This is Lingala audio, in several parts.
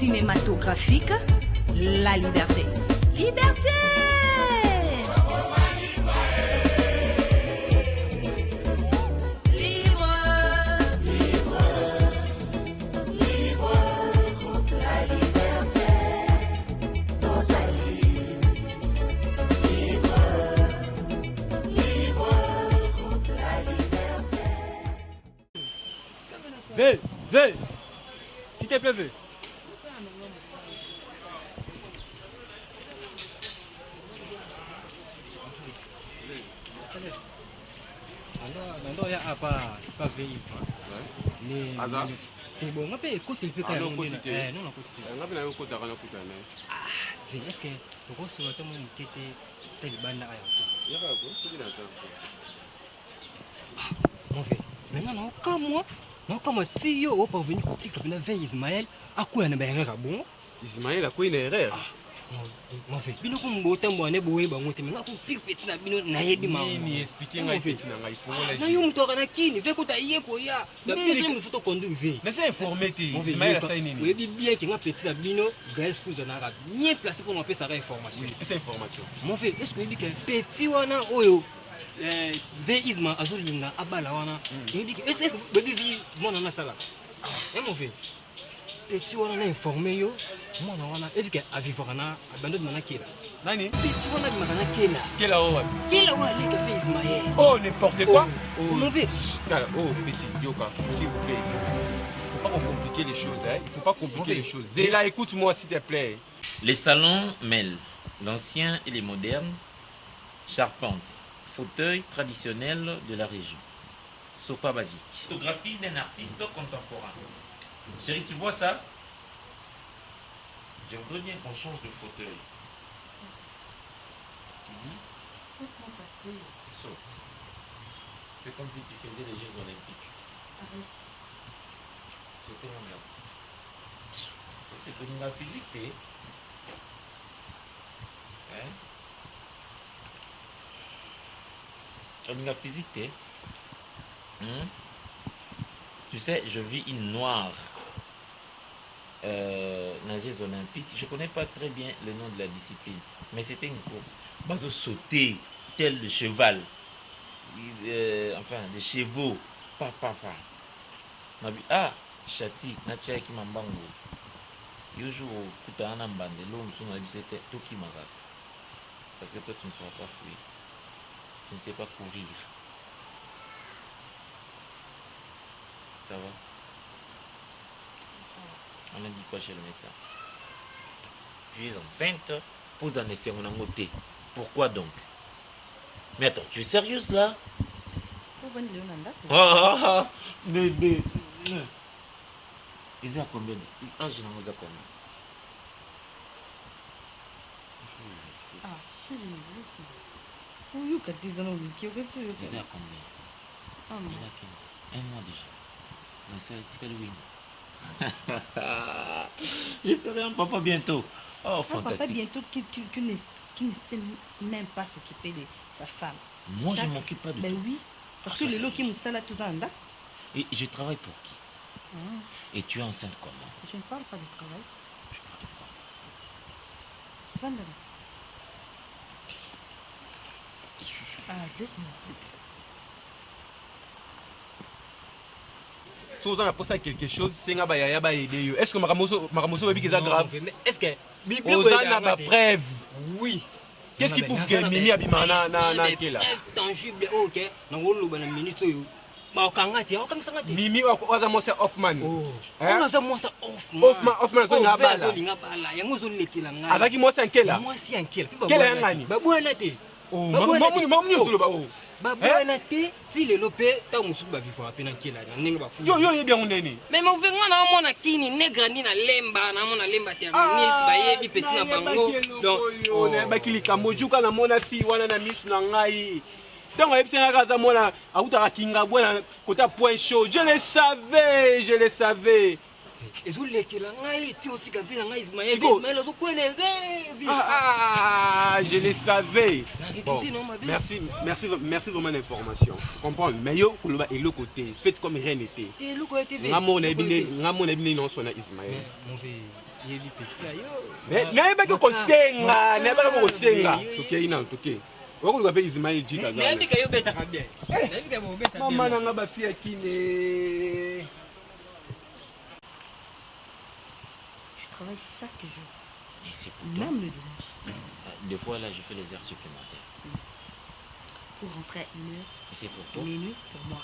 cinématographique, la liberté. Liberté! Veuille, s'il te plaît, veuille. Alors, pas vieillir, pas. C'est bon, on peut écouter le peu quand même. Non, est-ce que tu reçois tout le monde qui était taliban là? Mon frère, maintenant, comme moi. Non, comme si yo au parvenu petit comme la veille Ismaël, à quoi on a bien bon? Ismaël a quoi une erreur? Mon frère, bino comme botem boné boé ba ngote mais ko pic petit na bino na yebi ma. Ni expliquer ngai petit na ngai fo la. Na yo mto kana kini, ve ko ta yé ko ya. La personne me faut conduire ve. Mais c'est informé té. Ismaël a ça nini. Oui, bien que nga petit na bino, belle excuse na ra bien placé pour m'appeler ça information. Oui, c'est information. Mon frère, est-ce que dit que petit wana oyo ve Isma azolinga abala wana. Il dit que est-ce que baby vie mon na sala. Mon frère. Petit wana na informé yo, moi na wana et que a vivre na abandonne mana kela. Nani? Petit wana bi mana kela. Kela o. Kela wa le ka fait Ismaël. Oh n'importe quoi. Oh mon frère. Oh petit yoka, s'il vous plaît. Faut pas compliquer les choses hein. Il faut pas compliquer les choses. Zéla, écoute-moi s'il te plaît. Les salons mêlent l'ancien et les modernes, charpente, fauteuil traditionnel de la région, sofa basique. Photographie d'un artiste contemporain. Chérie, tu vois ça? Je voudrais bien qu'on change de fauteuil. Tu dis? Saute. Fais comme si tu faisais les Jeux Olympiques. Sautez mon gars. Sautez comme la physique, t'es. Hein? Comme la physique, t'es. Tu sais, je vis une noire nageuse olympique. Je ne connais pas très bien le nom de la discipline, mais c'était une course. Bazo sauter tel le cheval, enfin des chevaux, ah, chati, natia qui m'embango. Yojo kutana mbande, l'homme son avis c'était Toki Marat. Parce que toi tu ne sauras pas fuir, tu ne sais pas courir. Ça va? On a dit quoi chez le médecin? Tu es enceinte, pose un essai, on a noté. Pourquoi donc? Mais attends, tu es sérieuse là? Mais. Ils ont combien? Ah, je n'en ai combien? Ah, chérie, ils ont combien? Un mois déjà. Mais ça, c'est je serai un papa bientôt. Oh, fantastique. Un papa bientôt qui ne sait même pas s'occuper de sa femme. Moi, je ne m'occupe pas de tout. Oui, parce que le lot qui me sale tout ça. Et je travaille pour qui? Et tu es enceinte comment? Je ne parle pas de travail. Je parle de quoi? Laisse-moi. Si vous en avez quelque chose, c'est un aider. Est-ce que Maramoso est grave? Est-ce que vous en avez preuve? Oui. Qu'est-ce qui prouve que Mimi a bimana na kela? Tangible, ok. Nangolo bana ministre yo. Ba okangati, okangsangati. Mimi waza mo se Hoffman. On za mo sa Hoffman. Hoffman zo ngabala. Zo ngabala. Yango zo lekela ngai. Azaki mo se nkela. Mo si nkela. Kela ngani? Ba buana te. Oh, mamu solo ba oh. Ba buana te si le lopé ta musu ba vivre apena nkela na ninga ba. Yo bien ndeni. Mais mo venga na mona kini negra ni na lemba na mona lemba te miss ba yebi petit na bango. Donc on ba kilika mojuka na mona fi wana na misu na ngai. Donc on ebsenga kaza mona autaka kinga bwana kota point chaud. Je le savais. ezolekela ngai ti otika vila ngai Ismaël ozokwele je le savais. Bon, merci vraiment l'information. Comprends? Mais yo koloba et le côté faites comme rien n'était. Ngamo na bine non sona Ismaël. yebi petit na yo. nayebaki kosenga tokei nano tokei okoluka mpe Ismail jika nayebika yo betaka bien. Nayebika bobeta bien. mama nanga bafi ya kine. Je travaille chaque jour, Et c'est pour toi. même le dimanche, Des fois, là, je fais les heures supplémentaires. pour rentrer à 1h, Et c'est pour toi. minuit pour moi.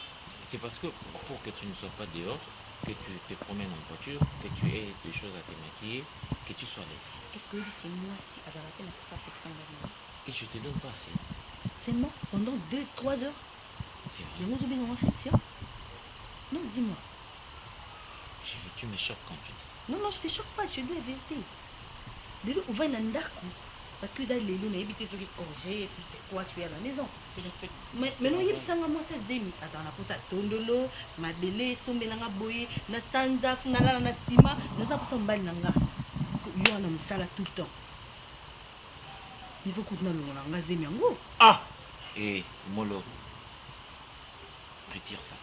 C'est parce que pour que tu ne sois pas dehors, que tu te promènes en voiture, que tu aies des choses à te maquiller, que tu sois à l'aise. Qu'est-ce que vous dites que moi, si à la peine, ça fait que ça va. Et je te donne pas assez. C'est mort pendant 2-3 heures. C'est Je vrai. vous oublie dans réflexion. Non, dis-moi. Tu me choques quand tu dis ça. Non, je te choque pas, je te dis la vérité. De l'eau, on va dans darko. Parce que vous avez les loups, on a évité ce qui est orgé, tu sais quoi, tu es à la maison. C'est le fait. Mais non, il y a des gens moi, ça demi. Parce qu'on a pour ça, tondolo, madele, sombe nanga boye, na sanda, nala na sima, nous avons pour ça mbali nanga. Parce que yo on a ça là tout le temps. Il faut qu'on a le nanga zemi yango. Ah Et Molo, retire ça.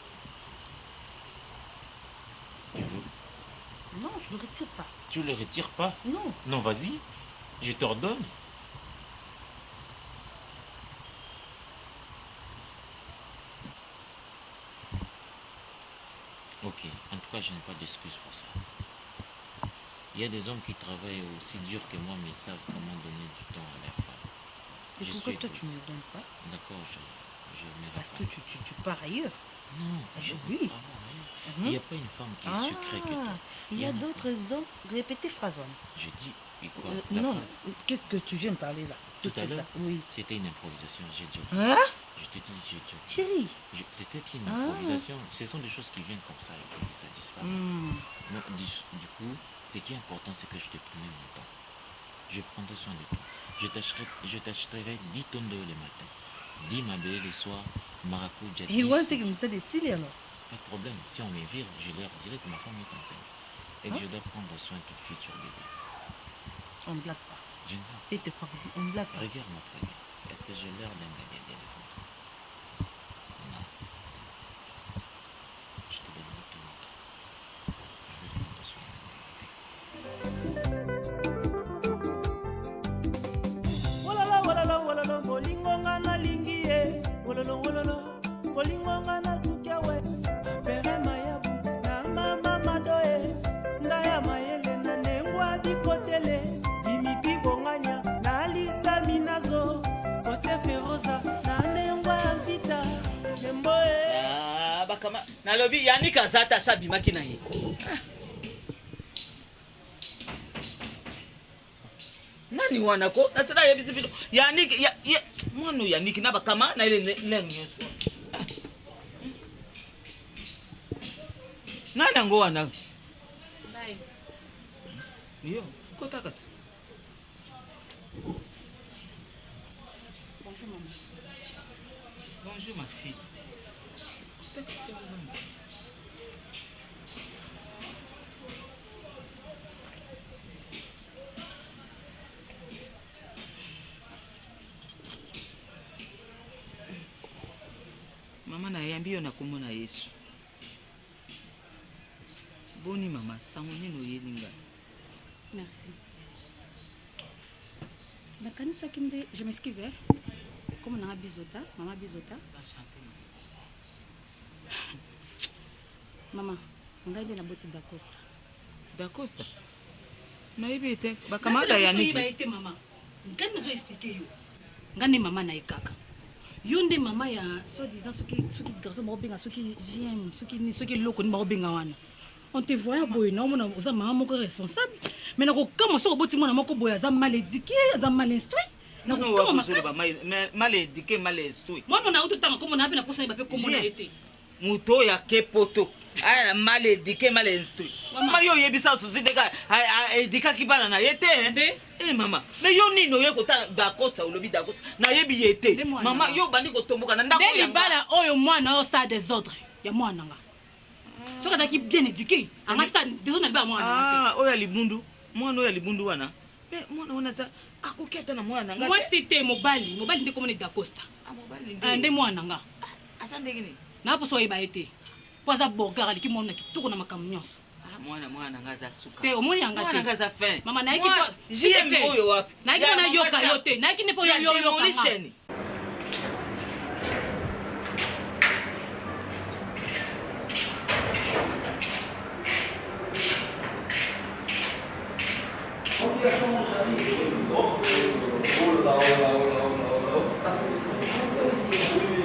Tu veux? Non, je ne le retire pas. Tu le retires pas? Non. Non, vas-y. Je t'ordonne. Ok, en tout cas, je n'ai pas d'excuse pour ça. Il y a des hommes qui travaillent aussi dur que moi, mais savent comment donner du temps à leur femme. Et Je pourquoi suis toi tu ne égoïste. me donnes pas? D'accord, je me Parce que rafale. tu pars ailleurs. Non, Ah, je oui. ne pars pas, hein. Il n'y a pas une femme qui est sucrée que toi. Il y a en d'autres hommes. Répétez phrase. Je dis, et quoi, la Non, phrase, qu'est-ce que tu viens de parler là? tout à de suite, l'heure, là. Oui. c'était une improvisation, j'ai dit. Hein? Je te dis, j'ai dit. Chérie. C'était une Ah. improvisation. Ce sont des choses qui viennent comme ça et puis ça disparaît. Donc, du coup, ce qui est important, c'est que je te prenais mon temps. Je prendrai soin de toi. Je t'achèterai 10 tonnes d'eau le matin, 10 mabé le soir, maracuja 10. Et ouais, c'est comme ça des cils alors. Pas de problème. Si on me vire, je leur dirai que ma femme est enceinte. Et que je dois prendre soin de ton futur bébé. On ne blague pas. Je ne vois C'est pas on ne blague pas. pas. Regarde-moi très bien. Est-ce que j'ai l'air d'un gars d'éléphant? Non. Je te donnerai tout mon temps. Je vais prendre soin de mon bébé. Wololo wololo bolingo nga nalingi ye wololo bolingo nga nasukia we apere mayabu na mama madoe ndaya mayele na nengwa bikotele bimipi bonganya na lisa minazo kote feroza na nengwa mvita lemboe bakama nalobi yani kazata sabimaki na ye nani wana ko nasala yebisi bino yaniki mwana yaniki na bakama na ile lengo yesu nani ango wana yo kota kasi Bonjour maman. bonjour ma fille mama nayambi yo na kombo na yesu boni mama sango nini oyeli ngai Merci. Bakanisaki nde, je m'excuse, hein. Comme on a Bizota, maman Bizota. Maman, on va aller na boti d'Acosta. dacosta nayebi ete bakamada yaniki Ete maman. Ngani nazo expliquer yo. Ngani maman na ekaka. Yo nde mama ya soi-disant soki garçon mo benga soki JM, soki loko ni mo benga wana. On te voit boy non mona oza maman moko responsable. Mais na ko kama so boti mona moko boy aza mal éduqué, aza mal instruit. Na ko kama mal éduqué mal instruit moi mon auto tanga comme on a pe na posa ba pe comme on a été. moto ya kepoto aya mal éduqué mal instruit mama yo yebisa susi deka éduquaki bana na ye te mama mais yo nini oye kota dakosa olobi dakosa nayebi ye te mama yo bandi kotomboka na ndako ya libala oyo mwana oyo sa désordre ya mwana nga soki azalaki bien éduqué anga sa désordre na libala mwana oyo ya libundu mwana oyo ya libundu wana mais mwana wana aza akoki ata na mwana nga mwasi te mobali nde komona dacosta nde mwana nga aza ndenge nini na poso oyeba ye te po aza borgard aleki mwana na kitoko na makambo nyonso Mwana ngaza suka. Te omoni yanga te. Mwana ngaza fin. Mama na yiki po. JM oyo wapi? Na yiki na yoka yote. Na yiki ne po yo yoka.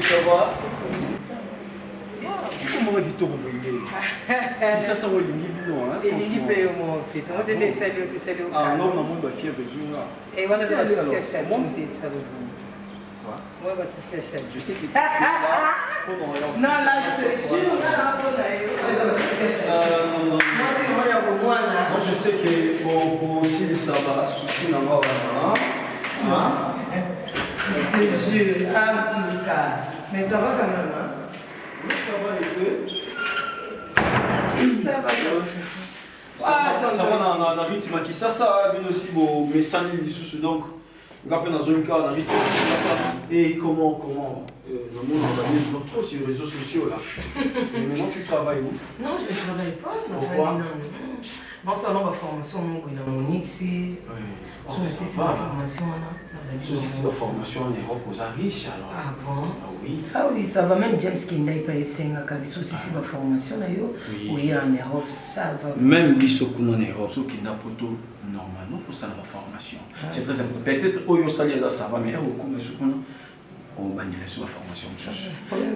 Ça va? Comment est-ce que ça ça va non hein? Ah non, non, on va fier de jour là. Et voilà de la association. Je sais que tu es là. Non, là, je te jure, moi, je sais que pour aussi ça va, souci dans moi. Je te jure, en tout cas. Mais ça va quand même, hein? Oui, ça va les deux. Ça va. Ça va dans le rythme qui ça bien aussi, mais ça n'est sous donc. Rappelle dans une carte, dans ça. Et comment le monde organise trop sur les réseaux sociaux là. Et maintenant tu travailles où? Non, je ne travaille pas. Pourquoi? Bon, ça va formation, on Monique ici. C'est ma formation là. C'est la formation en Europe aux riches alors. Ah bon? Ah oui. Ah oui, ça va même James Kindai pas c'est ma formation là oui en Europe ça va. Même l'Isokun en Europe, ce qui n'a pas tout normalement pour ça la formation. C'est très simple. Peut-être au salaire ça va mais au coup on va dire sur la formation.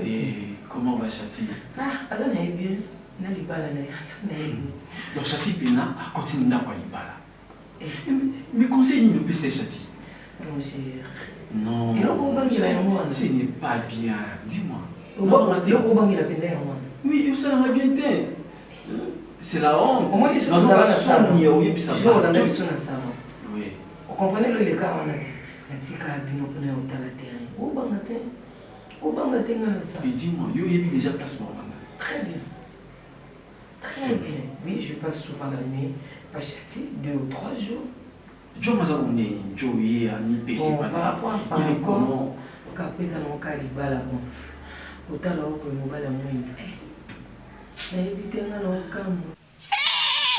Et comment va Chati? Ah, alors bien. Na libala na ça donc Chati pena continue na quoi libala. Mais conseil ne peut se Chati. Non, ce n'est pas bien. Dis-moi. Oui, ça va bien été. C'est la honte. Oui. Vous comprenez le cas et dis-moi, il y a déjà placement. Très bien. Très bien. Oui, je passe souvent la nuit. Pas 2 ou 3 jours. Je me dis que il est comment?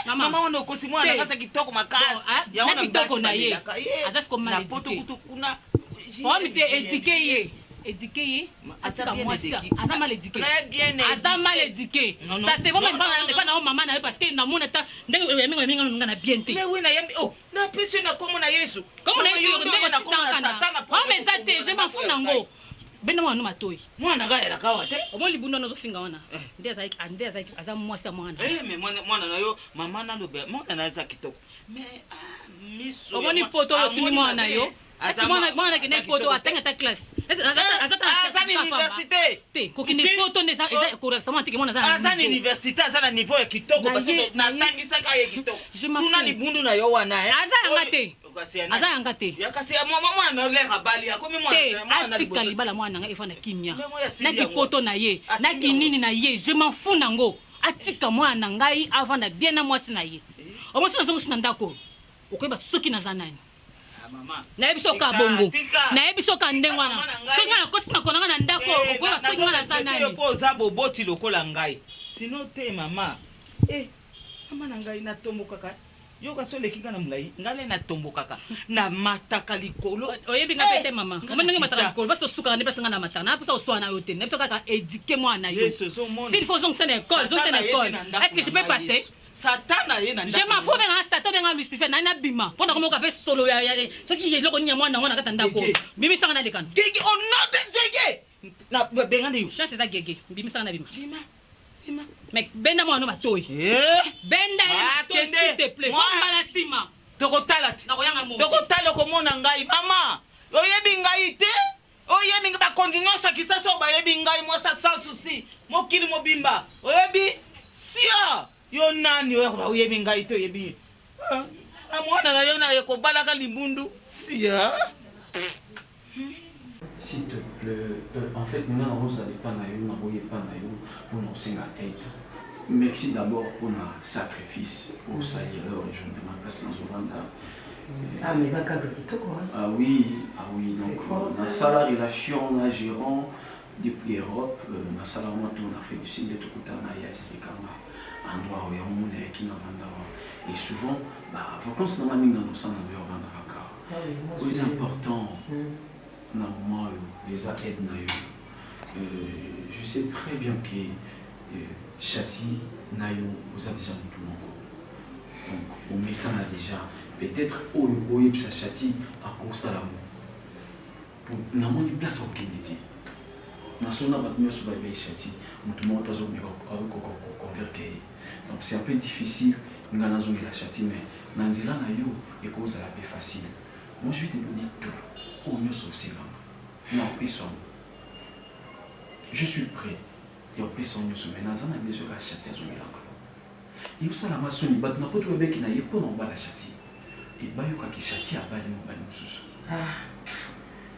Mama wana kosi mwana kasa kitoko makasi. Ya wana kitoko na ye. Aza ko mal éduqué. Kwa mite éduqué ye. Éduqué ye. Atika mwasi. Aza mal éduqué. Très bien éduqué. Aza mal éduqué. Ça c'est vraiment pas na maman na parce que na mona ta ndenge minga na bien te. Mais oui na yambi oh na pression na comme na Yesu. Comme na Yesu ndenge na Satan. Oh mais ça te je m'en fous nango. Bena mwana matoi. Mwana ga la kawa te. Omoli bundo na zofinga wana. Ndeza aza mwasi mwana. Mais mwana na yo mama na lobe. Mwana na za kitoko. Mais miso. Omoni poto yo tuni mwana yo. Mwana kine poto atanga ta classe. Aza université. Te kokine poto neza correctement tiki mwana za. Aza université aza na niveau ya kitoko parce que na tangisa ka ye kitoko. Tuna ni bundu na yo wana Aza ngate. Aza yangate. Yakasi mwana le rabali akomi mwana atika libala mwana nga efana kimia. Na kipoto na ye, na kinini na ye, je m'en fous nango. Atika mwana ngai avana bien na mwasi na ye. Omosi na zongo ndako. Okoyeba soki na zanani. Mama. Na yebiso ka bongo. Na yebiso ka ndengwana. Soki na koti na konanga na ndako, okoyeba soki na zanani. Yo po za boboti lokola ngai. Sino te mama. Mama na ngai na tomboka ka. Yo ka sole kinga na mulai ngale na tombo kaka na mataka likolo oyebi ngapete mama kama ndenge mataka likolo basi suka ne pesa na mataka na pesa oswana yo te ne pesa kaka éduquer moi na yo s'il faut donc c'est une école est-ce que je peux passer Satana ye na je m'en fous ben Satan ben Lucifer na na bima pona ko mo ka pe solo ya so ki ye loko nya mwana wana kata ndako bimi sanga na lekana gege on not gege na benga ni chance za gege bimi sanga na bima mais benda moi no matoi benda s'il te plaît moi la sima tokotala tokotala ko mona ngai mama oyebi ngai te oyebi ba continuer sa kisaso ba yebi ngai moi ça sans souci mokili mobimba oyebi sia yo nani oyebi ngai te oyebi amwana na yo na ko balaka limbundu sia. S'il te plaît, en fait, maintenant, vous n'allez pas pour nous aide. Merci d'abord pour notre sacrifice, pour ça, je ne demande pas sans Rwanda. Ah, mais ça cadre qui quoi? Ah oui, donc, dans la relation, on a gérant depuis l'Europe, dans la Afrique du Sud, tout le temps, endroit où il y a un monde qui n'a pas d'endroit. Et souvent, vacances dans la mine dans le sang de Yorba Nakaka. C'est important, normalement, les aides. Je sais très bien que Chati, Nayo, vous avez déjà tout le monde. Donc, on met ça là déjà. Peut-être, au ça Chati, à cause de l'amour. Pour n'avoir une place au Kennedy. Donc c'est un peu difficile, mais dans la Chati, mais dans la et cause à la paix facile. Moi je vais te donner tout au mieux saucer là. Non, personne. Je suis prêt. Il y a personne qui mais dans la maison de la Chati à son là. Et où ça la maçon, il bat n'importe où qui n'a pas dans la Chati. Et bah il y a qui Chati à bas de mon sous.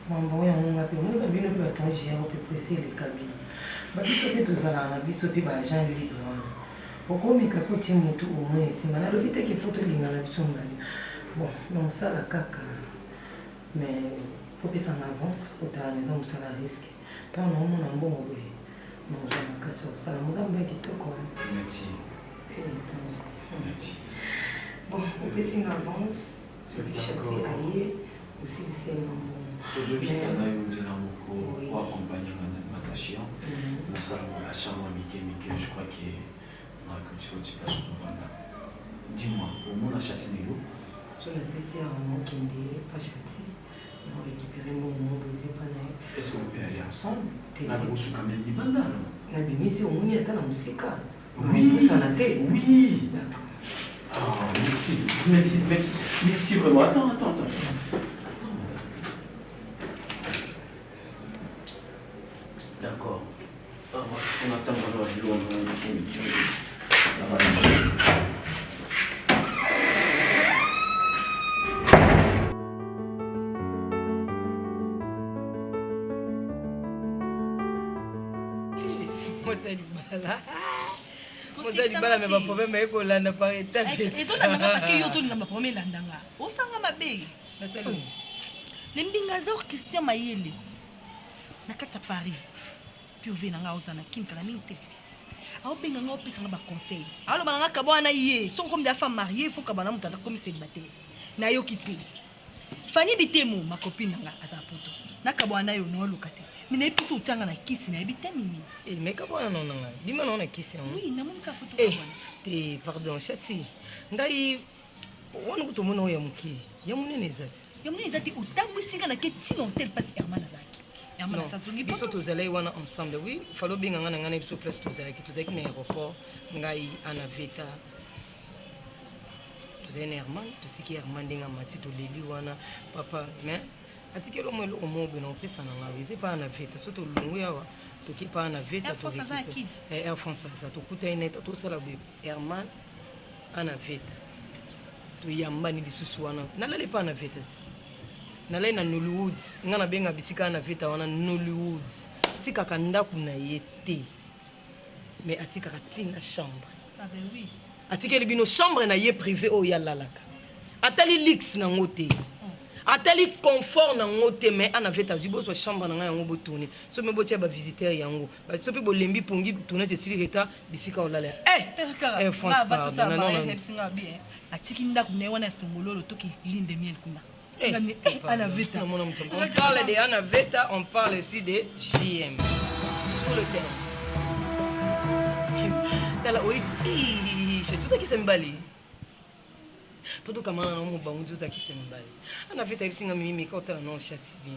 Mambo ya munga pe munga bino pe batonji ya pe presser les cabines. Ba biso pe tozala na biso pe ba agent libre wana. Okomi ka koti mutu au moins sima na lobite ki photo linga na biso mbali. Bon, donc ça la kaka. Mais faut pas s'en avance pour ta maison où ça la risque. Tant non mon ambo boy. Non, je na kaso ça la muzamba kitoko. Merci. Merci. Bon, on peut s'en avance sur les châtiers alliés aussi de ces mambo. Toujours qui t'a eu un pour accompagner ma tâche. La salle de la chambre, je crois que dans la culture, tu passes au Vanda. Dis-moi, au monde à Châtillon, sur la CCA, on a pas Châti, on a récupéré mon nom, est-ce qu'on peut aller ensemble? La grosse quand même, il banda. La bémisse, on y est à la musique. Oui, ça la tête. Oui. D'accord. Ah, merci, merci, merci. Merci vraiment. Attends. D'accord. On attend alors du loin, ça va. Mozali mais pas problème mais ko landa par étape. Et toi nanga parce que yo to nanga problème landanga. O sanga mabe. Nasalo. Lembinga za Christian Mayele. Nakata Paris. Puis ouvrir nanga ozana Kim kala minte. Aho benga nga opesa nga ba conseil. Alo bana nga kabwana yé. Sont comme des femmes mariées, faut ka bana mutaza comme célibataire. Na yo kité. Fanny Bitemo ma copine nanga azapoto. Nakabwana yo no lokate. Mina episo utanga na kisi na ebitamini. Eh mais kabwana non nanga. Bima non na kisi. Oui, na monika photo kabwana. Te pardon, Chati. Ngai wana kutomona ya muki. Ya munene zati. Ya munene zati utambwisika na ketino hotel pas Herman azaki. Non, biso tozalaki wana ensemble. Oui, falo benga nga na nga na biso place tozalaki na aéroport ngai ana veta. Tozali na Herman, totiki Herman ndenga mati toleli wana papa mais atiki lo mwelo omobe na opesa na nga eze pa ana veta so tolungu yawa toki pa ana veta to Air France ça to kuta ina to sala be Herman ana veta to yamba ni lisusu wana nalale pa ana veta nalai na Nollywood ngana benga bisika na veta wana Nollywood tika kanda kuna yete mais atika katina chambre ah ben oui atika libino chambre na ye privé o ya lalaka atali luxe na ngote atali confort na ngote mais ana veta zibo so chambre na yango botoni so me botia ba visiteur yango ba so pe bolembi pongi tourner te sili reta bisika o lala France pardon non atiki ndaku na wana songololo toki linde miel kuna. Anna Veta. On parle de Anna Veta, on parle aussi de JM. Sur le terrain. C'est tout ça qui s'emballé. Pas tout comme un bon tout ça qui s'emballé. Anna Veta, il s'est mis quand on a non châti bien.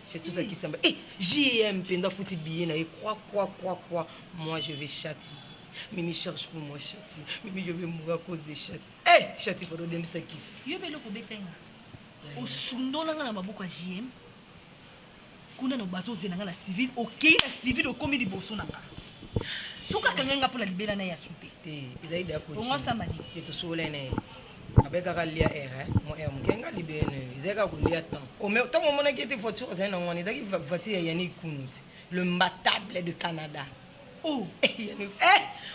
C'est tout ça qui s'emballé. Eh, JM, penda fouti bien, quoi. Moi, je vais châti. Mimi cherche pour moi châti. Mimi, je vais mourir à cause des châti. Eh, châti pour donner ça kiss. Yo belo ko betenga. Osundona nga na maboko ya JM kuna no bazozela nga na civil okay na civil okomi liboso na nga suka kangenga pour la libela na ya supe te ilaida ya coach on samani te to solene abeka kalia mo mukenga libene izeka kulia temps o me to mona ki te voiture za na ngwana izaki voiture ya yani kunuti le matable de Canada oh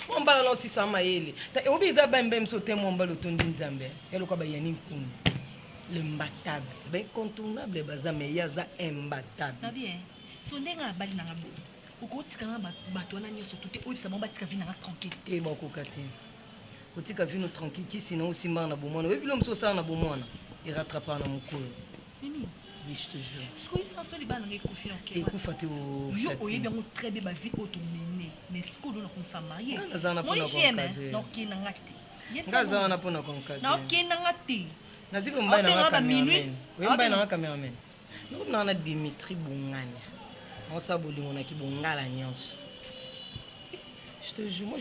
on parle non si ça maele ta obi za bembe so te mo mbalo tondi nzambe elo kwa ba yani kunu le imbattable, ben contournable, mais il y a ça imbattable. Na bien. Tondeka bali na ngabo. Uko tika na bato na nyoso tout e o tisa bomba tika vina na tranquille. Et bon kokate. otika vino tranquille kisi na osimba na bomwana oyebi lo mosu osala na bomwana erattrapa na mokolo nini oui je te jure soki libala nanga ekufi noke ekufa te yo oyebi yango très bien bavie oyo tomene mais sikoyo olona komfa marie naza wana mpona konkade nakendanga te nga aza wana mpona konkade nakendanga te nazwi pe mbai nanga cameraman oye mbai nanga cameraman nakomi nanga na Dimitri Bonganya naosala bolingo naki bongala nyonso je te jure moi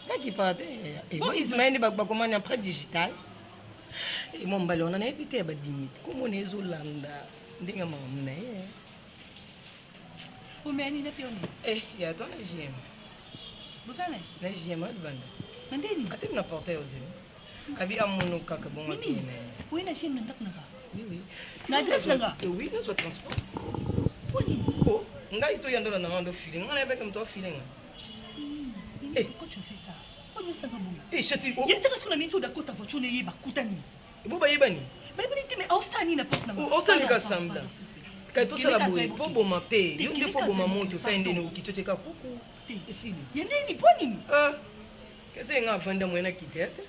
ngaki pa te ismaeli bakomani après digital mo mbali wana nayebi te ya badimiti komona ezolanda ndenge makambo na ye omeanine mpe one ya to na gm bozala na gm alibanda nandeni atemi na porte ozeli abi amono kaka bongo tene oye na gm na ndako nanga oui na adresse nanga oui nazwa transport poni ngai toyandola nanga ndo feeling nga nayebeka moto wa feeling pourquoi tu fais ça pourquoi tu sanga bongo chati yebitaka siko na mini to dakota voiture ne yeba kutani bo bayebani bayebani te mais aostani na porte nanga osalika samda kai tosala boye po boma te yo nde fo boma moto osali ndeni okitoteka kuku esili ye nini po nini kese nga avanda mwena kite ate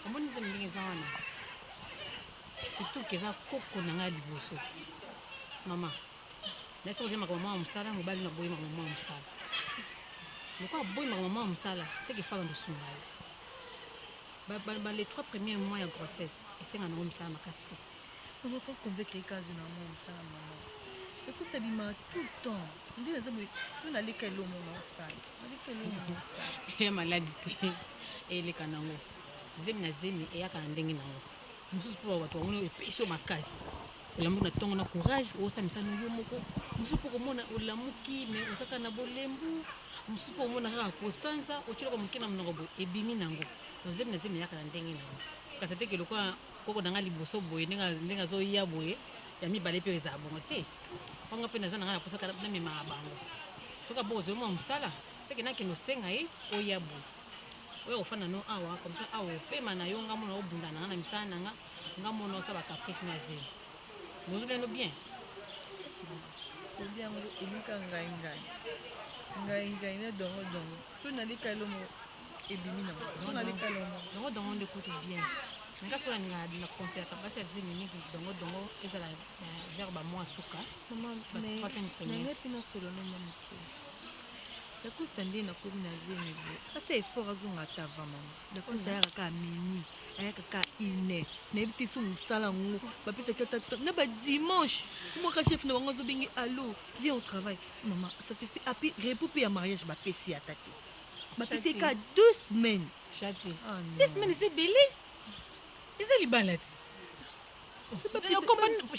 omonize ndenge eza wana surtout keza koko na ngai liboso mama nasi koyemaka mama ya mosala mobali na boyemaka mama ya mosala lokola boyemaka mama ya mosala seke efaka mosunga ye les 3 premiers mois ya grossesse esenga nango mosala makasi te okoka convaincre ekazi na mama mosala mama ekosa bima tout le temps nde naza boye so naleka elomo na osala naleka elomo na osala ya maladi te eleka nango zemi na zemi eyaka na ndenge nango mosusu mpo bato bamoni epesi yo makasi olamuki na ntongo na courage osamisa no yo moko mosusu mpo komona olamuki me ozaka na bolembu mosusu mpo omona kaka kosanza otyelaka moke na monoko boye ebimi nango zemi na zemi eyaka na ndenge nango kasi ateke lokola koko nanga liboso boye ndenge azoya boye ya mibale mpe ezala bongo te onga mpe naza nanga naposaka namemaka bango soki abo ozoyoma mosala seke nakende osenga ye oya boye oyo kofanda no awa comme ça awa opema na yo nga mona obunda nanga na misala nanga nga mona osala bacaprice na zemi bozoleno bien yango elika ngai na dongo so nalika elomo ebimi nango nalika elomo dongo nde kutu bien nga sola na concert basi ya zemi mingi dongo ezala vers bamwa suka nanga mpena solo noma moke dakosa nde nakomi na zemi boye kasi effort azonga ata vama dakosa ayaka kaka mini ayaka kaka ine nayebi te so mosala yango bapesaki ata na badimanche mwaka chef na bango azobenge allo viens au travail mama ça suffit api repos mpe ya mariage bapesi ata te bapesi eka 2 semaines chati 2 semaines eza ebele eza libala ti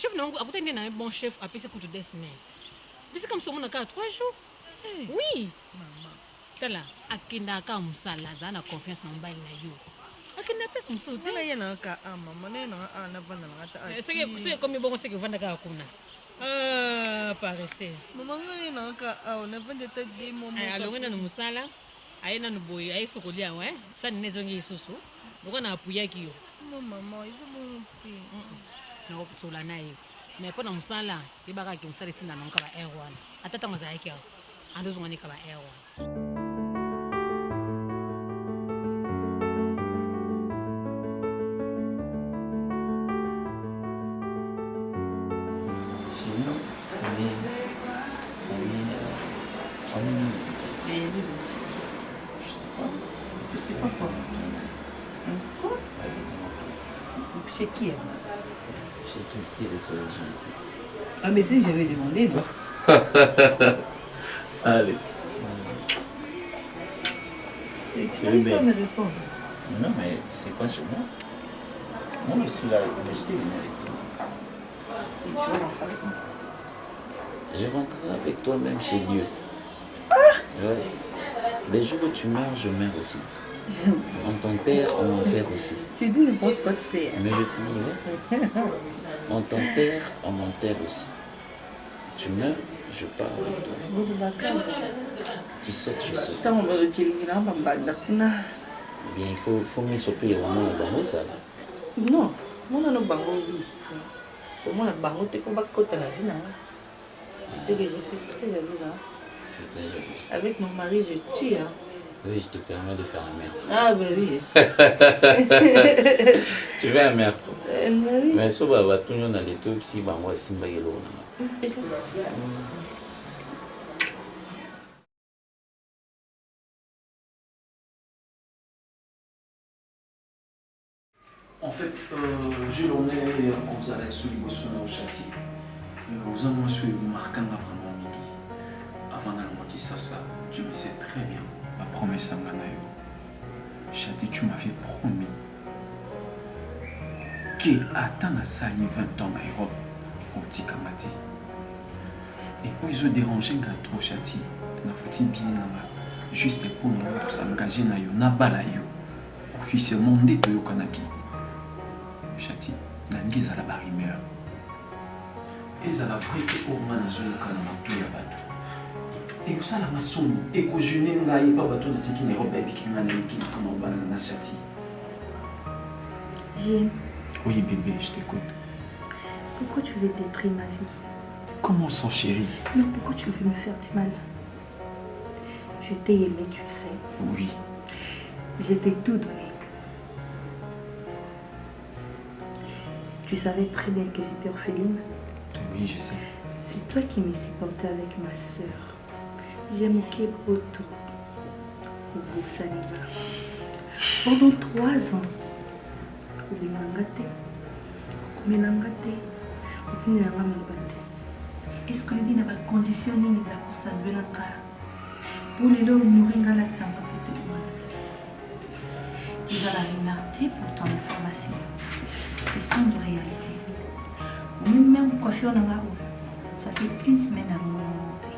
chef na bango akuta nde na bon chef apesi kutu 2 semaines bisi kama somona kaka 3 jours oui mama tala akendaka mosala azala na confiance na mobali na yo akenda pesa mosusu te ye nanga ka mama naye nanga navanda nanga ta soki ekomi bongo seke ovanda kaka kuna paresese mama ngai nanga ka awa navanda ta de momo alongi nanu mosala aye nanu boye aye sokoli yango sani ne ezongi lisusu loko na apuyaki yo mama eza bongo te nakosola na ye mais mpo na mosala yebaka ke mosala esinda nango ka ba aire wana ata ntango azalaki awa ando ozongani ka ba aire wana Je sais pas. Tu sais pas ça. Quoi? Chez qui? Chez qui est le soleil ici? Ah mais si j'avais demandé, non? Allez. Tu n'arrives pas à me répondre. Non mais c'est pas sur moi. Moi je suis là, mais je t'ai venu avec toi. Et tu vas rentrer avec moi? Je rentrerai avec toi même chez Dieu. Ouais. Les jours où tu meurs, je meurs aussi. On t'enterre, on m'enterre aussi. Tu dis n'importe quoi, tu sais. Mais je te dis, ouais. On t'enterre, on m'enterre aussi. Tu meurs, je pars avec toi. Tu sautes, je saute. Bien, il faut me sauver au moins la bango, ça là. Non, moi, non, bango, oui. Au moins, la bango, t'es comme côté la vie, C'est que je suis très jalouse. Hein. Je suis très jalouse. Avec mon mari, je tue. Hein. Oui, je te permets de faire un meurtre. Ah, ben oui. Tu fais un meurtre. Oui. Mais ça va tout le monde dans les tout si bah moi Simba Yelo. En fait, j'ai l'honneur comme ça avec sous les boissons au châtier. Nous avons su marquant vraiment Miki. Avant d'aller ça, tu me sais très bien. Ma promesse à Manayo. Châtier, tu m'avais promis que attends à sali 20 ans à Europe au petit Kamati. Et puis ils ont dérangé trop Châtier. Na fouti bien juste pour nous s'engager na yo na balayo. Officiellement de yo kanaki. Châtier, la ngiza la barimeur. Et ça la vraie que au mana zone kana tout ya bato. Et ça la masomi et que je n'ai pas bato na tiki na robe biki na niki na bana na Châtier. J'aime. Oui bébé, je t'écoute. Pourquoi tu veux détruire ma vie? Comment ça chérie? Mais pourquoi tu veux me faire du mal? Je t'ai aimé, tu le sais. Oui. Je t'ai tout donné. Tu savais très bien que j'étais orpheline. Oui, je sais. C'est toi qui m'es supporté avec ma soeur. J'ai moqué Poto au groupe Saliba. Pendant 3 ans. Est-ce que tu as conditionné ta constatation pour les lots nourrir la tamba il va la liberté pour ton information. C'est sans de réalité. Même coiffure dans la roue, ça fait 1 semaine avant mon montée.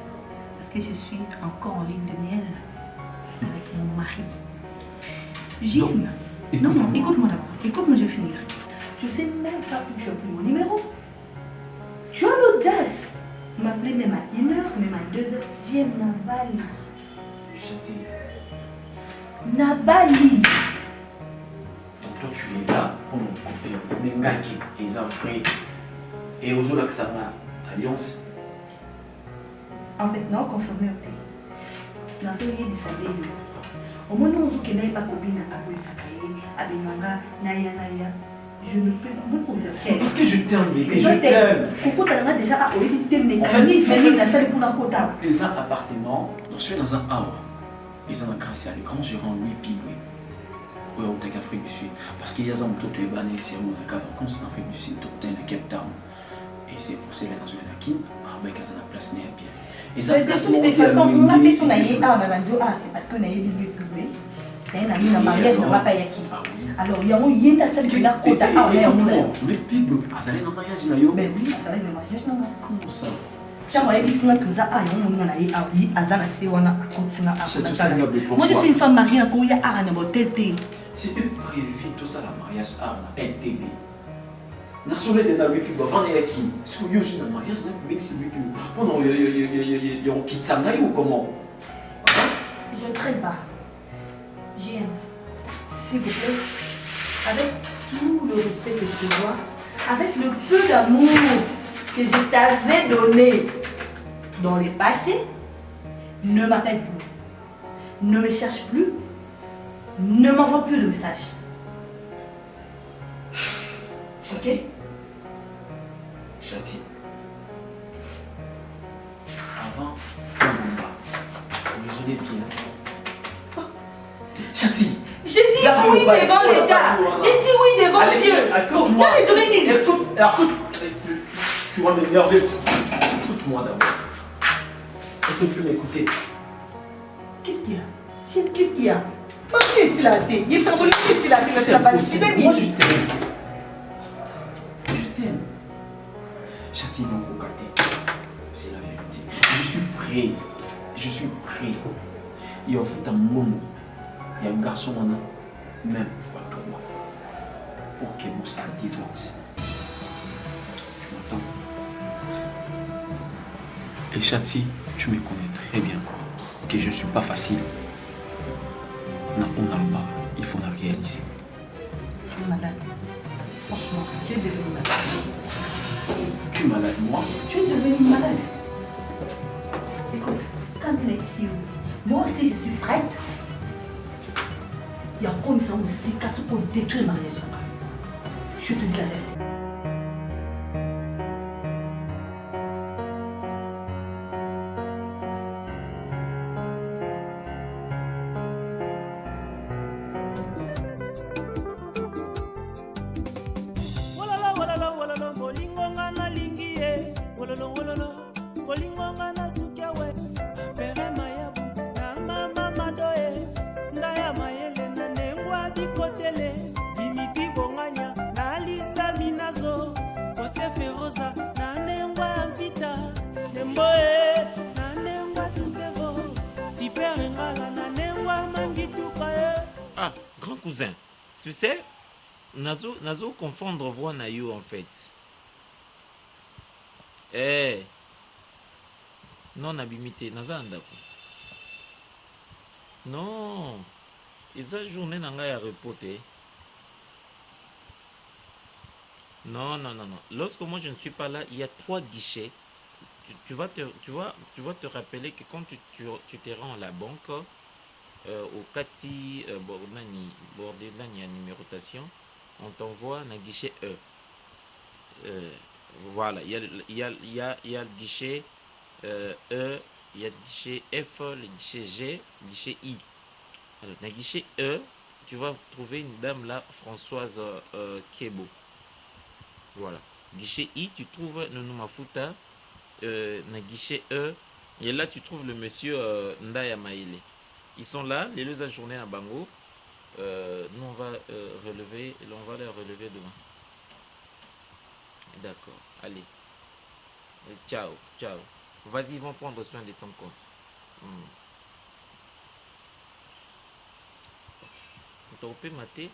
Parce que je suis encore en ligne de miel avec mon mari. Jim, non, écoute-moi d'abord. Écoute-moi, je vais finir. Je ne sais même pas où tu as pris mon numéro. Tu as l'audace de m'appeler même à 1h, même à 2h. J'aime Nabali. Nabali. Donc toi tu es là pour nous confirmer. Ngaki, les enfants. Et aux autres que ça va, alliance. En fait, non, confirmé. Dans ce lieu de saber. Au moment où tu n'es pas copine à Abouissakaye, à Benanga, Naya, je ne peux pas me faire. Parce que je t'aime, bébé, je t'aime. Coco, tu as déjà appris tes mécanismes, mais il a fallu pour la quota. Les appartements, je suis dans un hour. Ils ont grâce à le grand gérant Louis Pigoué. Oui, au Afrique du Sud. Parce qu'il y a un tout de banné, c'est mon vacances en Afrique du Sud, tout est dans Cape Town. Et c'est pour ça que dans une Anakin, avec la place n'est bien. Et ça, de toute façon, on a fait son aïe, c'est parce qu'on a eu Louis Pigoué. C'est un ami dans le mariage, n'a pas yaki. Alors, il y a un yéta celle qui n'a pas quota. Louis Pigoué, ça allait dans le mariage, n'a eu. Mais oui, ça allait dans le mariage, non. Comment ça? Moi je suis une femme mariée. C'était prévu tout ça, le mariage à LTB. Je suis un mariage, je ne traîne pas. J'aime. S'il vous plaît, avec tout le respect que je te dois, avec le peu d'amour que je t'avais donné dans le passé, ne m'appelle plus, ne me cherche plus, ne m'envoie plus de messages. Ok? Chati. Avant, vous raisonnez bien. Chati. J'ai dit oui devant l'État. J'ai dit oui devant Dieu. Écoute-moi. Écoute. Tu vas m'énerver. Écoute-moi d'abord. Est-ce que tu peux m'écouter? Qu'est-ce qu'il y a? Qu'est-ce qu'il y a? Moi je suis ici la tête. Il est envolé ici la tête. Moi je t'aime. Je t'aime. Châtie non regardez. C'est la vérité. Je suis prêt. Je suis prêt. Il y a un moment. Il y a un garçon même fois 3 pour que vous ça divorce. Tu m'entends? Et Chati, tu me connais très bien que je ne suis pas facile. On n'a pas, il faut la réaliser. Tu es malade. Franchement, tu es devenu malade. Tu es malade, moi? Tu es devenu malade. Il y a comme ça aussi, qu'à ce qu'on détruit le mariage. Je te dis la vérité. Ah, grand cousin, tu sais, nazo confondre voix na yo en fait. Eh, non nabimité, naza ndako. Non, eza journée na ngai ya repote. Non, non, non, non. Lorsque moi je ne suis pas là, il y a 3 guichets. Tu vas te rappeler que quand tu te rends à la banque, au Kati Bordelani à numérotation, on t'envoie un guichet E. Voilà, il y a le guichet E, il y a le guichet F, le guichet G, le guichet I. Alors, dans le guichet E, tu vas trouver une dame là, Françoise Kebo. Voilà. Guichet I, tu trouves Nounou Mafuta. Dans le guichet E, et là tu trouves le monsieur Ndaya Maïle. Ils sont là, les deux journées à Bango. Nous on va relever, on va les relever demain. D'accord, allez. Ciao, ciao. Vas-y, ils vont prendre soin de ton compte. On peut mater.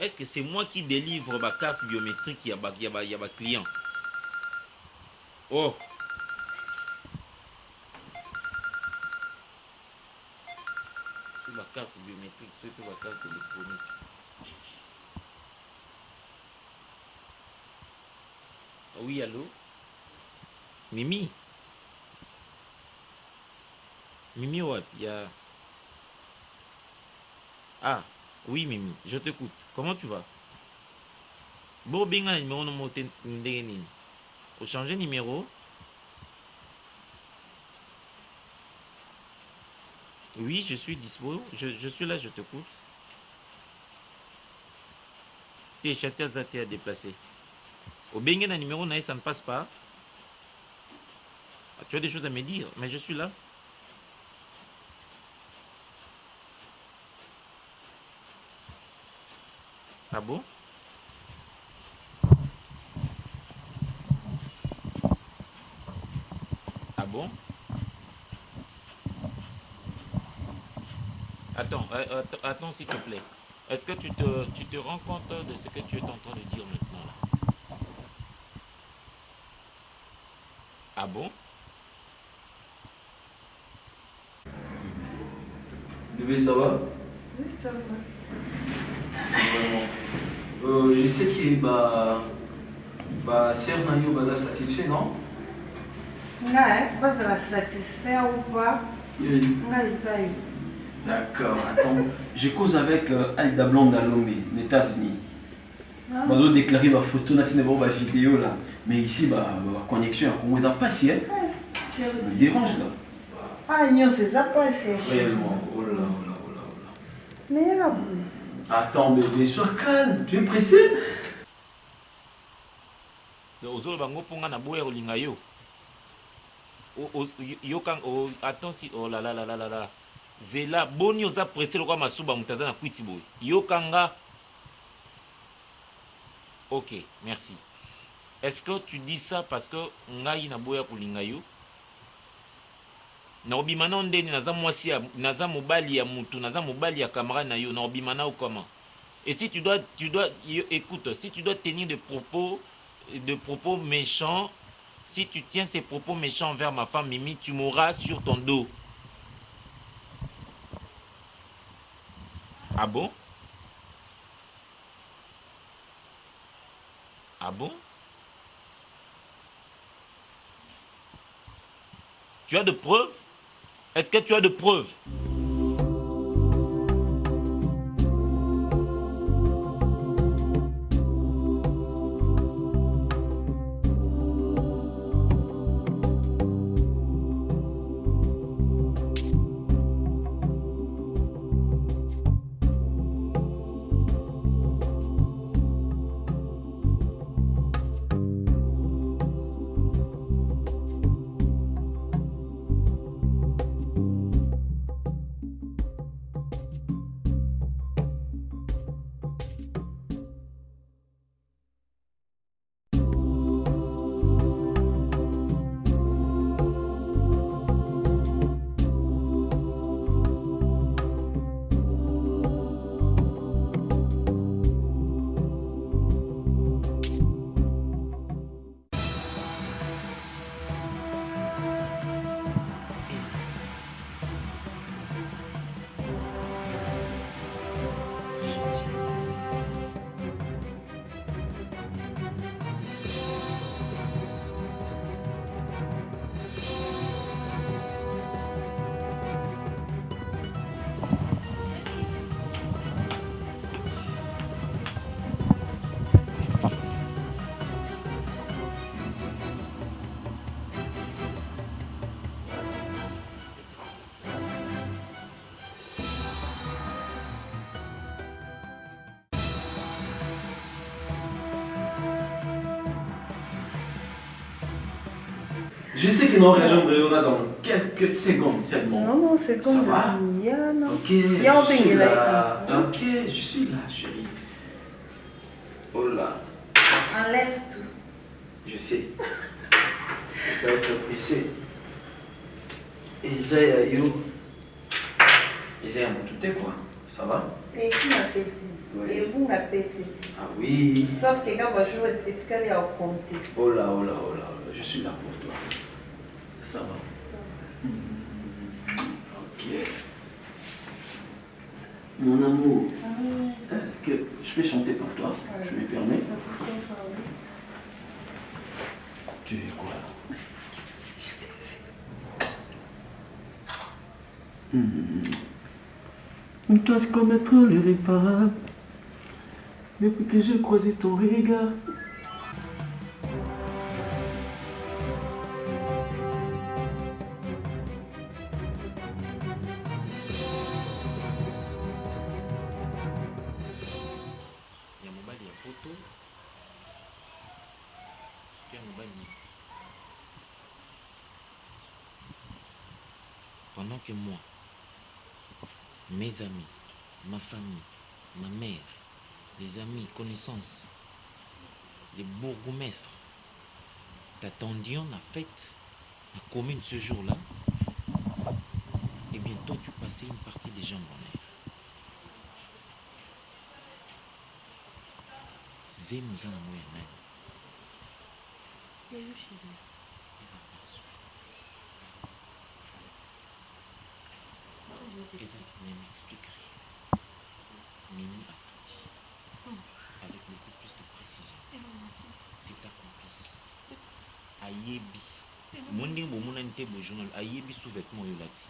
Est-ce que c'est moi qui délivre ma carte biométrique? Il y a ma client. Oh. C'est ma carte biométrique, c'est ma carte électronique. Oui, allô? Mimi? Mimi, ouais, il y a... Ah. Oui, Mimi, je t'écoute. Comment tu vas? Bon, bien, numéro no moté ndengeni. Au changer numéro. Oui, je suis dispo. Je suis là, je t'écoute. T'es châtier à déplacer. Au bien, numéro naï, ça ne passe pas. Tu as des choses à me dire, mais je suis là. Ah bon? Ah bon? Attends s'il te plaît. Est-ce que tu te rends compte de ce que tu es en train de dire maintenant là? Ah bon? Bébé, ça va? Oui, ça va. Je sais que Serre Nayo va satisfait, non? Ouais, pas ça satisfait ou pas? Oui. D'accord, attends. Je cause avec Alida Blonde à Lomé, les États-Unis. Je vais déclarer ma photo, ma vidéo là. Mais ici, ma connexion, on ne pas si. Ça me dérange là. Ah non, c'est ça pas c'est. Réellement, oh là. Mais là, attends, bébé, sois calme, tu es pressé? Attends si, oh là là là là là là. Zela, boni oza pressé le quoi masuba mutaza na kwiti boy. Yokanga. Ok, merci. Est-ce que tu dis ça parce que ngai na boya kulinga yo? Na obimana ndeni naza mwasi ya naza mobali ya mutu, naza mobali ya camarade na yo, na obimana ou comment? Et si tu dois écoute, si tu dois tenir des propos méchants, si tu tiens ces propos méchants envers ma femme Mimi, tu mourras sur ton dos. Ah bon? Ah bon? Tu as de preuves? Est-ce que tu as de preuves? Je sais que nous rejoindrons dans quelques secondes seulement. Non, c'est comme ça va? Ok, je suis là. Ok, je suis là, chérie. Oh là. Enlève tout. Je sais. Je dois être pressé. Isaiah, yo. Isaiah, tout est quoi? Ça va? Et qui m'a pété? Et vous m'a pété. Ah oui. Sauf que quand je joue, est-ce qu'elle est à compter? Oh là, oh là, oh là. Je suis là pour toi. Ça va. Ok. Mon amour, est-ce que je peux chanter pour toi? Je me permets? Tu es quoi là? Toi, je commettre l'irréparable depuis que j'ai croisé ton regard. Pendant que moi, mes amis, ma famille, ma mère, les amis, connaissances, les bourgmestres t'attendions la fête, la commune ce jour-là, et bien toi tu passais une partie des gens en l'air. Zemouza na moya nani. Eza ne m'expliquerai. Mimi a tout dit. Avec beaucoup plus de précision. C'est ta complice. Ayebi. Mondi bomona nte bo journal. Ayebi sous-vêtement yolati.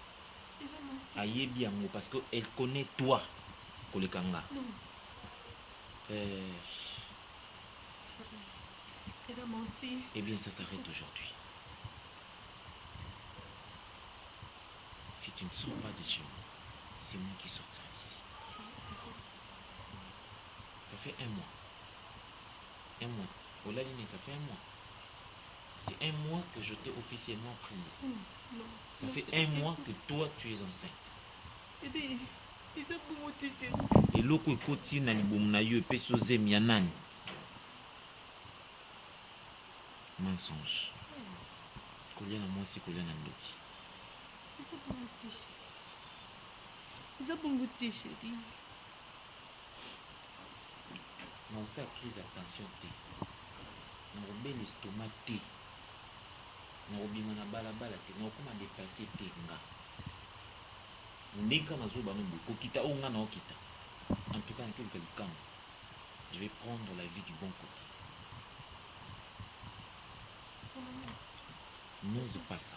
Ayebi yango parce que elle connaît toi. Kolekanga. Elle a menti. Eh bien, ça s'arrête aujourd'hui. Si tu ne sors pas de chez moi, c'est moi qui sortirai d'ici. Ça fait un mois. Un mois. Au Laliné, ça fait un mois. C'est un mois que je t'ai officiellement prise. Ça fait un mois que toi, tu es enceinte. Et l'autre côté, na libom na yo et peso zem yanan. Mensonge. Kolia na moi, c'est kolia na ndoki. Non, ça crise attention te. Non, bel estomac te. Non, bimana balabala te. Non, comment dépasser te nga. Ndeka na zo bano boko kita o nga na okita. En tout cas, en quelque cas, je vais prendre la vie du bon côté. N'ose pas ça.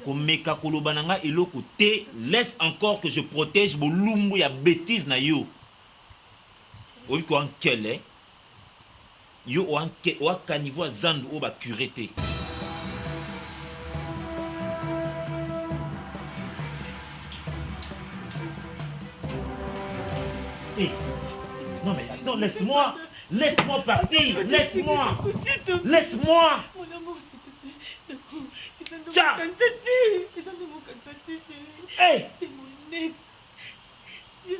Komeka kolobananga eloko te, laisse encore que je protège bolumbu ya bêtise na yo. Oyi ko ankele. Yo o anke o kanivo zandu o ba curete. Hey. Non mais attends, laisse-moi partir, laisse-moi. Laisse-moi. Mon amour, s'il te plaît. Tiens. Hey. C'est mon ex.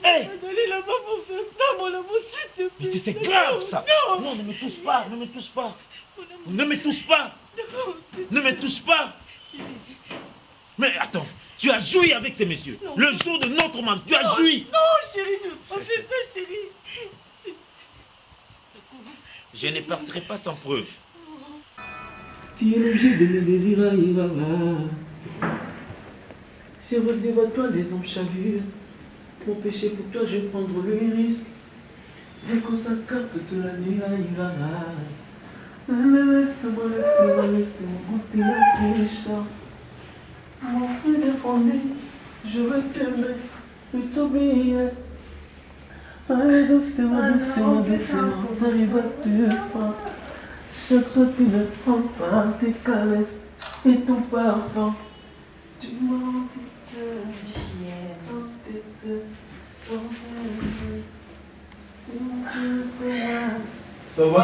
Hey. D'aller là-bas pour faire ça, mon amour, s'il te plaît. Mais c'est grave ça. Non, ne me touche pas, ne me touche pas. Ne me touche pas. Ne me touche pas. Mais attends, tu as joui avec ces messieurs. Non. Le jour de notre manque, tu as joui. Non, chérie, je ne veux pas faire ça, chérie. Je ne partirai pas sans preuve. Tu es l'objet de mes désirs, c'est redébattre toi les hommes chavures. Mon péché pour toi, je vais prendre le risque. Dès qu'on s'accorde toute la nuit, laisse-moi goûter la pécha. Mon frère défendu, je veux t'aimer, je t'oublier. Allez, doucement, t'arrives à te faire. Chaque fois tu ne prends pas tes caresses et ton parfum. Tu m'en dis que ça va.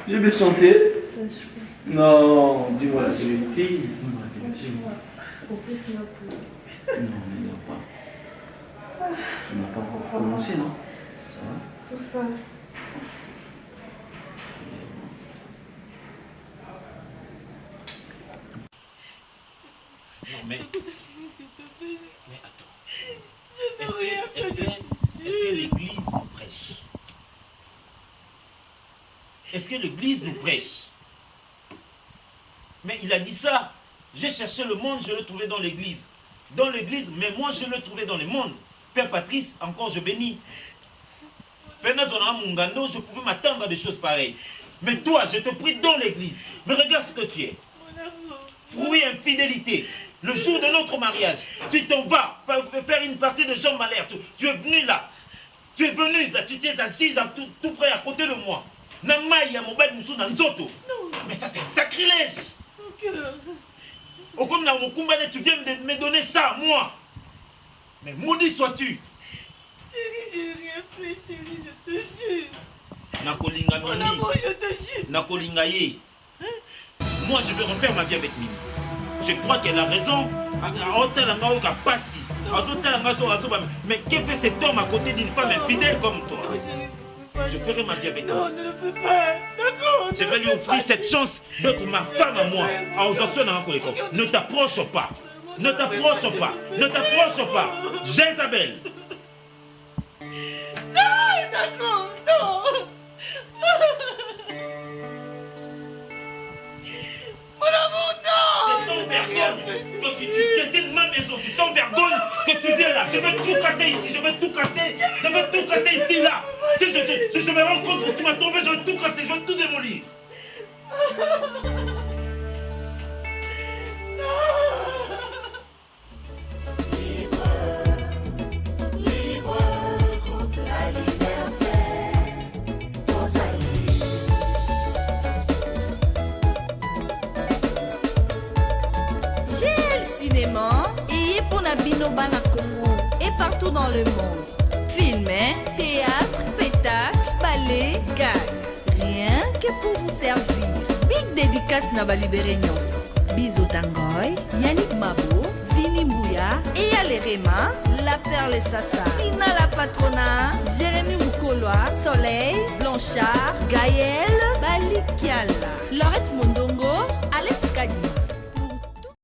Je vais chanter. Non, dis-moi la vérité. Dis-moi la vérité. Non, mais il n'y a pas. On n'a pas encore commencé, non? Ça va? Tout ça. Non mais attends. Est-ce que l'église nous prêche? Est-ce que l'église nous prêche? Mais il a dit ça. J'ai cherché le monde, je le trouvais dans l'église. Dans l'église, mais moi je le trouvais dans le monde. Père Patrice, encore je bénis. Père Nazona Mungando, je pouvais m'attendre à des choses pareilles. Mais toi, je te prie dans l'église. Mais regarde ce que tu es. Fruit infidélité. Le jour de notre mariage, tu t'en vas faire une partie de jambes à l'air. Tu es venu là. Tu es venu là. Tu t'es assise tout près à côté de moi. Namaya mobile musu na nzoto. Mais ça c'est un sacrilège. Au comme dans mon combat, tu viens de me donner ça à moi. Mais maudit sois-tu. Chérie, j'ai rien fait, chérie, je te jure. Nakolinga Mon amour, je te jure. Nakolinga ye. Moi je vais refaire ma vie avec Mimi. Je crois qu'elle a raison. Mais que fait cet homme à côté d'une femme infidèle comme toi? Je ferai ma vie avec toi. Non, ne le fais pas. D'accord. Je vais lui offrir cette chance d'être ma femme à moi. Ne t'approche pas. Ne t'approche pas. Ne t'approche pas. Jézabel. Non, d'accord. Non. Mon amour, non. C'est sans vergogne que tu piétines ma maison. C'est sans vergogne que tu viens là. Je vais tout casser ici. Je vais tout casser. Je vais tout casser ici, là. Si je me rends compte que tu m'as tombé, je vais tout casser. Je vais tout démolir. Et pour la Binoba na Congo et partout dans le monde. Film, théâtre, spectacle, ballet, gag. Rien que pour vous servir. Big dédicace na balibéré nyonso. Bisous Tangoy, Yannick Mabo, Vini Mbouya, et Alerema, La Perle Sassa, Sina la Patrona, Jérémy Mukoloa, Soleil, Blanchard, Gaël, Balikiala, Laurette Mondongo.